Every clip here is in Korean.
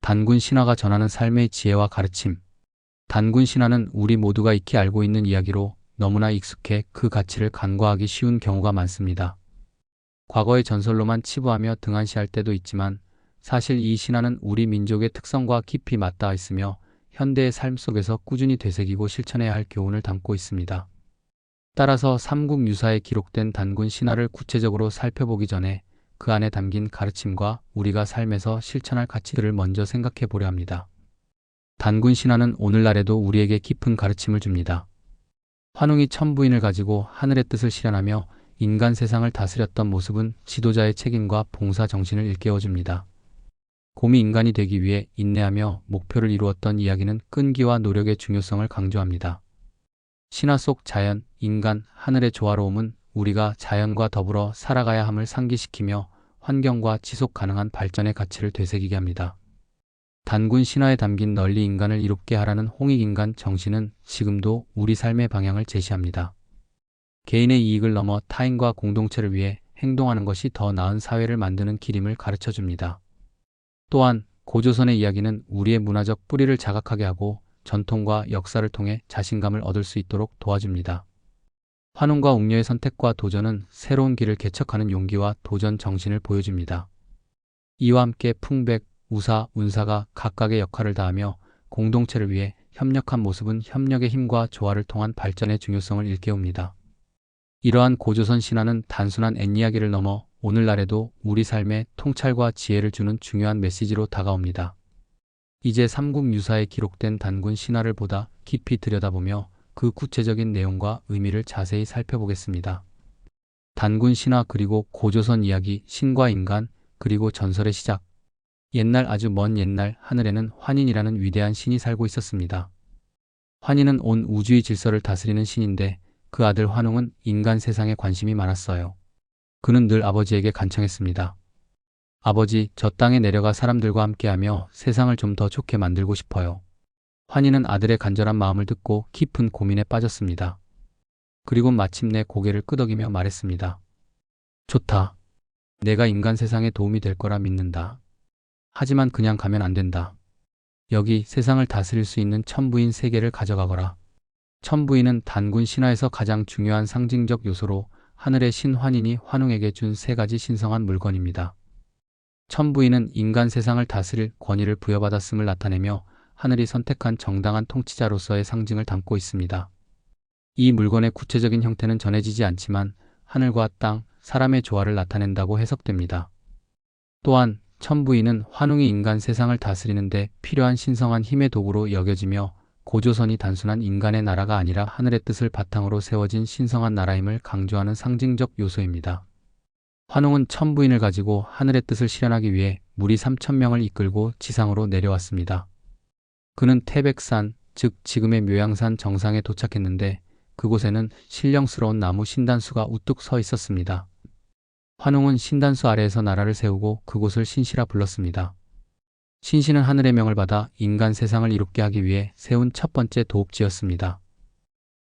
단군 신화가 전하는 삶의 지혜와 가르침. 단군 신화는 우리 모두가 익히 알고 있는 이야기로 너무나 익숙해 그 가치를 간과하기 쉬운 경우가 많습니다. 과거의 전설로만 치부하며 등한시할 때도 있지만 사실 이 신화는 우리 민족의 특성과 깊이 맞닿아 있으며 현대의 삶 속에서 꾸준히 되새기고 실천해야 할 교훈을 담고 있습니다. 따라서 삼국유사에 기록된 단군 신화를 구체적으로 살펴보기 전에 그 안에 담긴 가르침과 우리가 삶에서 실천할 가치들을 먼저 생각해 보려 합니다. 단군 신화는 오늘날에도 우리에게 깊은 가르침을 줍니다. 환웅이 천부인을 가지고 하늘의 뜻을 실현하며 인간 세상을 다스렸던 모습은 지도자의 책임과 봉사 정신을 일깨워줍니다. 곰이 인간이 되기 위해 인내하며 목표를 이루었던 이야기는 끈기와 노력의 중요성을 강조합니다. 신화 속 자연, 인간, 하늘의 조화로움은 우리가 자연과 더불어 살아가야 함을 상기시키며 환경과 지속 가능한 발전의 가치를 되새기게 합니다. 단군 신화에 담긴 널리 인간을 이롭게 하라는 홍익인간 정신은 지금도 우리 삶의 방향을 제시합니다. 개인의 이익을 넘어 타인과 공동체를 위해 행동하는 것이 더 나은 사회를 만드는 길임을 가르쳐줍니다. 또한 고조선의 이야기는 우리의 문화적 뿌리를 자각하게 하고 전통과 역사를 통해 자신감을 얻을 수 있도록 도와줍니다. 환웅과 웅녀의 선택과 도전은 새로운 길을 개척하는 용기와 도전 정신을 보여줍니다. 이와 함께 풍백, 우사, 운사가 각각의 역할을 다하며 공동체를 위해 협력한 모습은 협력의 힘과 조화를 통한 발전의 중요성을 일깨웁니다. 이러한 고조선 신화는 단순한 옛이야기를 넘어 오늘날에도 우리 삶에 통찰과 지혜를 주는 중요한 메시지로 다가옵니다. 이제 삼국유사에 기록된 단군 신화를 보다 깊이 들여다보며 그 구체적인 내용과 의미를 자세히 살펴보겠습니다. 단군 신화 그리고 고조선 이야기, 신과 인간, 그리고 전설의 시작. 옛날 아주 먼 옛날 하늘에는 환인이라는 위대한 신이 살고 있었습니다. 환인은 온 우주의 질서를 다스리는 신인데 그 아들 환웅은 인간 세상에 관심이 많았어요. 그는 늘 아버지에게 간청했습니다. 아버지, 저 땅에 내려가 사람들과 함께하며 세상을 좀 더 좋게 만들고 싶어요. 환희는 아들의 간절한 마음을 듣고 깊은 고민에 빠졌습니다. 그리고 마침내 고개를 끄덕이며 말했습니다. 좋다. 내가 인간 세상에 도움이 될 거라 믿는다. 하지만 그냥 가면 안 된다. 여기 세상을 다스릴 수 있는 천부인 3개를 가져가거라. 천부인은 단군 신화에서 가장 중요한 상징적 요소로 하늘의 신 환인이 환웅에게 준 3가지 신성한 물건입니다. 천부인은 인간 세상을 다스릴 권위를 부여받았음을 나타내며 하늘이 선택한 정당한 통치자로서의 상징을 담고 있습니다. 이 물건의 구체적인 형태는 전해지지 않지만 하늘과 땅, 사람의 조화를 나타낸다고 해석됩니다. 또한 천부인은 환웅이 인간 세상을 다스리는 데 필요한 신성한 힘의 도구로 여겨지며 고조선이 단순한 인간의 나라가 아니라 하늘의 뜻을 바탕으로 세워진 신성한 나라임을 강조하는 상징적 요소입니다. 환웅은 천부인을 가지고 하늘의 뜻을 실현하기 위해 무리 3,000명을 이끌고 지상으로 내려왔습니다. 그는 태백산, 즉 지금의 묘양산 정상에 도착했는데 그곳에는 신령스러운 나무 신단수가 우뚝 서 있었습니다. 환웅은 신단수 아래에서 나라를 세우고 그곳을 신시라 불렀습니다. 신시는 하늘의 명을 받아 인간 세상을 이롭게 하기 위해 세운 첫 번째 도읍지였습니다.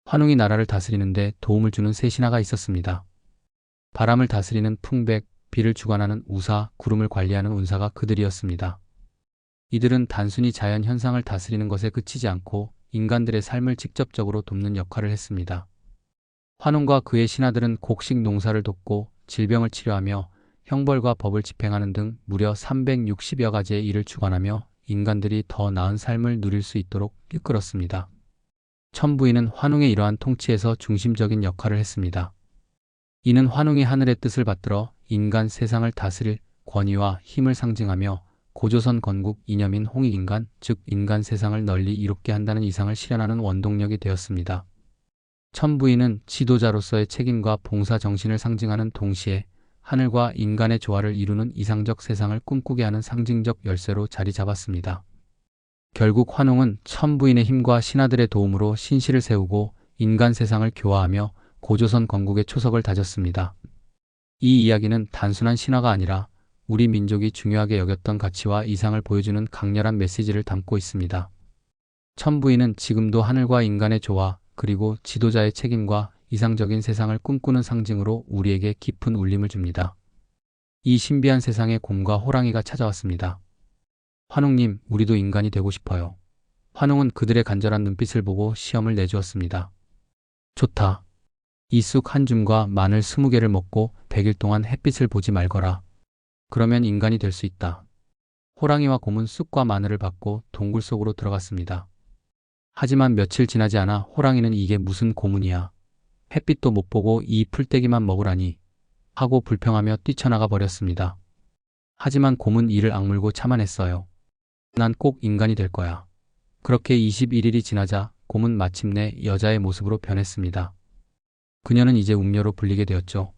환웅이 나라를 다스리는데 도움을 주는 3신하가 있었습니다. 바람을 다스리는 풍백, 비를 주관하는 우사, 구름을 관리하는 운사가 그들이었습니다. 이들은 단순히 자연 현상을 다스리는 것에 그치지 않고 인간들의 삶을 직접적으로 돕는 역할을 했습니다. 환웅과 그의 신하들은 곡식 농사를 돕고 질병을 치료하며 형벌과 법을 집행하는 등 무려 360여 가지의 일을 주관하며 인간들이 더 나은 삶을 누릴 수 있도록 이끌었습니다. 천부인은 환웅의 이러한 통치에서 중심적인 역할을 했습니다. 이는 환웅이 하늘의 뜻을 받들어 인간 세상을 다스릴 권위와 힘을 상징하며 고조선 건국 이념인 홍익인간, 즉 인간 세상을 널리 이롭게 한다는 이상을 실현하는 원동력이 되었습니다. 천부인은 지도자로서의 책임과 봉사 정신을 상징하는 동시에 하늘과 인간의 조화를 이루는 이상적 세상을 꿈꾸게 하는 상징적 열쇠로 자리 잡았습니다. 결국 환웅은 천부인의 힘과 신하들의 도움으로 신시를 세우고 인간 세상을 교화하며 고조선 건국의 초석을 다졌습니다. 이 이야기는 단순한 신화가 아니라 우리 민족이 중요하게 여겼던 가치와 이상을 보여주는 강렬한 메시지를 담고 있습니다. 천부인은 지금도 하늘과 인간의 조화, 그리고 지도자의 책임과 이상적인 세상을 꿈꾸는 상징으로 우리에게 깊은 울림을 줍니다. 이 신비한 세상에 곰과 호랑이가 찾아왔습니다. 환웅님, 우리도 인간이 되고 싶어요. 환웅은 그들의 간절한 눈빛을 보고 시험을 내주었습니다. 좋다. 이 쑥 한 줌과 마늘 20개를 먹고 100일 동안 햇빛을 보지 말거라. 그러면 인간이 될 수 있다. 호랑이와 곰은 쑥과 마늘을 받고 동굴 속으로 들어갔습니다. 하지만 며칠 지나지 않아 호랑이는 이게 무슨 고문이야. 햇빛도 못 보고 이 풀떼기만 먹으라니 하고 불평하며 뛰쳐나가 버렸습니다. 하지만 곰은 이를 악물고 참아냈어요. 난 꼭 인간이 될 거야. 그렇게 21일이 지나자 곰은 마침내 여자의 모습으로 변했습니다. 그녀는 이제 웅녀로 불리게 되었죠.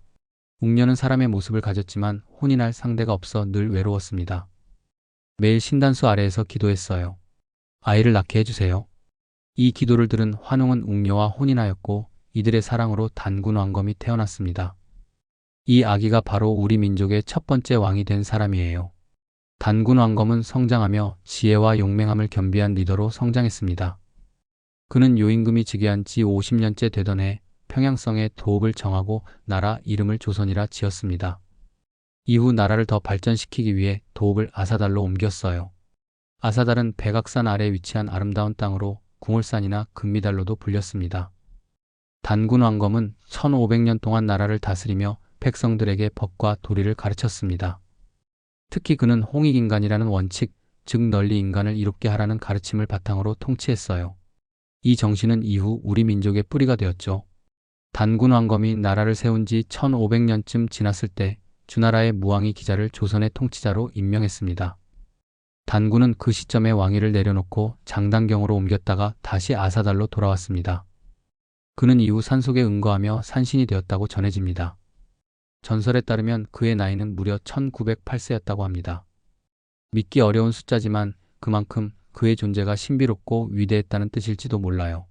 웅녀는 사람의 모습을 가졌지만 혼이 날 상대가 없어 늘 외로웠습니다. 매일 신단수 아래에서 기도했어요. 아이를 낳게 해주세요. 이 기도를 들은 환웅은 웅녀와 혼인하였고 이들의 사랑으로 단군 왕검이 태어났습니다. 이 아기가 바로 우리 민족의 첫 번째 왕이 된 사람이에요. 단군 왕검은 성장하며 지혜와 용맹함을 겸비한 리더로 성장했습니다. 그는 요임금이 즉위한 지 50년째 되던 해 평양성에 도읍을 정하고 나라 이름을 조선이라 지었습니다. 이후 나라를 더 발전시키기 위해 도읍을 아사달로 옮겼어요. 아사달은 백악산 아래에 위치한 아름다운 땅으로 궁울산이나 금미달로도 불렸습니다. 단군 왕검은 1500년 동안 나라를 다스리며 백성들에게 법과 도리를 가르쳤습니다. 특히 그는 홍익인간이라는 원칙, 즉 널리 인간을 이롭게 하라는 가르침을 바탕으로 통치했어요. 이 정신은 이후 우리 민족의 뿌리가 되었죠. 단군 왕검이 나라를 세운 지 1500년쯤 지났을 때 주나라의 무왕이 기자를 조선의 통치자로 임명했습니다. 단군은 그 시점에 왕위를 내려놓고 장단경으로 옮겼다가 다시 아사달로 돌아왔습니다. 그는 이후 산속에 응거하며 산신이 되었다고 전해집니다. 전설에 따르면 그의 나이는 무려 1908세였다고 합니다. 믿기 어려운 숫자지만 그만큼 그의 존재가 신비롭고 위대했다는 뜻일지도 몰라요.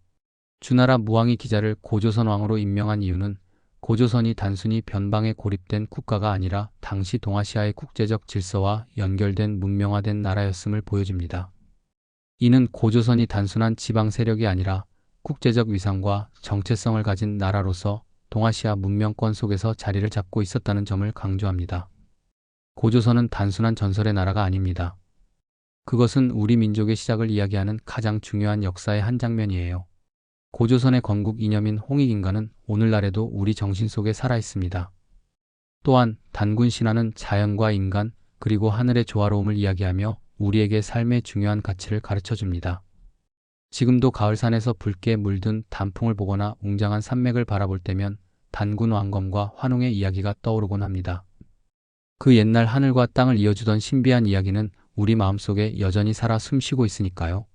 주나라 무왕이 기자를 고조선 왕으로 임명한 이유는 고조선이 단순히 변방에 고립된 국가가 아니라 당시 동아시아의 국제적 질서와 연결된 문명화된 나라였음을 보여줍니다. 이는 고조선이 단순한 지방 세력이 아니라 국제적 위상과 정체성을 가진 나라로서 동아시아 문명권 속에서 자리를 잡고 있었다는 점을 강조합니다. 고조선은 단순한 전설의 나라가 아닙니다. 그것은 우리 민족의 시작을 이야기하는 가장 중요한 역사의 한 장면이에요. 고조선의 건국 이념인 홍익인간은 오늘날에도 우리 정신 속에 살아있습니다. 또한 단군 신화는 자연과 인간 그리고 하늘의 조화로움을 이야기하며 우리에게 삶의 중요한 가치를 가르쳐줍니다. 지금도 가을산에서 붉게 물든 단풍을 보거나 웅장한 산맥을 바라볼 때면 단군 왕검과 환웅의 이야기가 떠오르곤 합니다. 그 옛날 하늘과 땅을 이어주던 신비한 이야기는 우리 마음속에 여전히 살아 숨쉬고 있으니까요.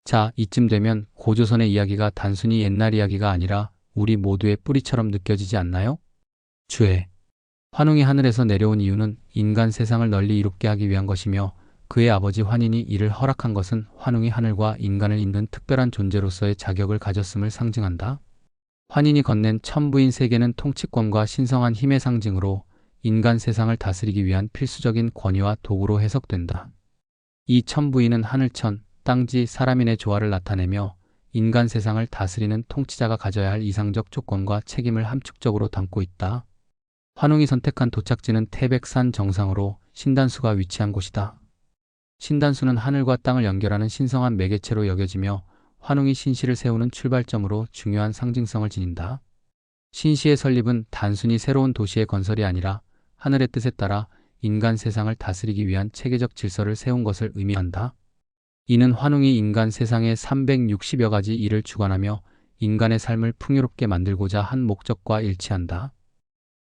자, 이쯤 되면 고조선의 이야기가 단순히 옛날 이야기가 아니라 우리 모두의 뿌리처럼 느껴지지 않나요? 주에 환웅이 하늘에서 내려온 이유는 인간 세상을 널리 이롭게 하기 위한 것이며 그의 아버지 환인이 이를 허락한 것은 환웅이 하늘과 인간을 잇는 특별한 존재로서의 자격을 가졌음을 상징한다. 환인이 건넨 천부인 세계는 통치권과 신성한 힘의 상징으로 인간 세상을 다스리기 위한 필수적인 권위와 도구로 해석된다. 이 천부인은 하늘천, 땅지, 사람인의 조화를 나타내며 인간 세상을 다스리는 통치자가 가져야 할 이상적 조건과 책임을 함축적으로 담고 있다. 환웅이 선택한 도착지는 태백산 정상으로 신단수가 위치한 곳이다. 신단수는 하늘과 땅을 연결하는 신성한 매개체로 여겨지며 환웅이 신시를 세우는 출발점으로 중요한 상징성을 지닌다. 신시의 설립은 단순히 새로운 도시의 건설이 아니라 하늘의 뜻에 따라 인간 세상을 다스리기 위한 체계적 질서를 세운 것을 의미한다. 이는 환웅이 인간 세상의 360여 가지 일을 주관하며 인간의 삶을 풍요롭게 만들고자 한 목적과 일치한다.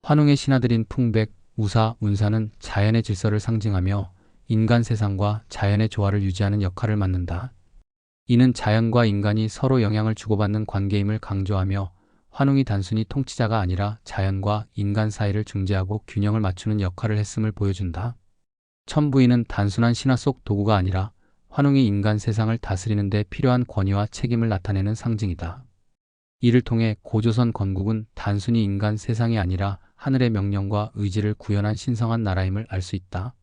환웅의 신하들인 풍백, 우사, 운사는 자연의 질서를 상징하며 인간 세상과 자연의 조화를 유지하는 역할을 맡는다. 이는 자연과 인간이 서로 영향을 주고받는 관계임을 강조하며 환웅이 단순히 통치자가 아니라 자연과 인간 사이를 중재하고 균형을 맞추는 역할을 했음을 보여준다. 천부인은 단순한 신화 속 도구가 아니라 환웅이 인간 세상을 다스리는 데 필요한 권위와 책임을 나타내는 상징이다. 이를 통해 고조선 건국은 단순히 인간 세상이 아니라 하늘의 명령과 의지를 구현한 신성한 나라임을 알 수 있다.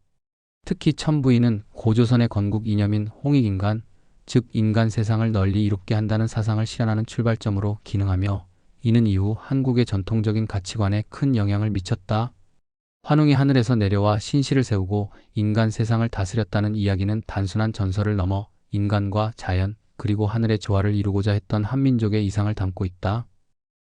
특히 천부인은 고조선의 건국 이념인 홍익인간, 즉 인간 세상을 널리 이롭게 한다는 사상을 실현하는 출발점으로 기능하며 이는 이후 한국의 전통적인 가치관에 큰 영향을 미쳤다. 환웅이 하늘에서 내려와 신실을 세우고 인간 세상을 다스렸다는 이야기는 단순한 전설을 넘어 인간과 자연 그리고 하늘의 조화를 이루고자 했던 한민족의 이상을 담고 있다.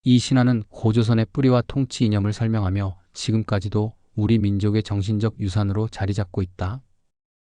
이 신화는 고조선의 뿌리와 통치 이념을 설명하며 지금까지도 우리 민족의 정신적 유산으로 자리 잡고 있다.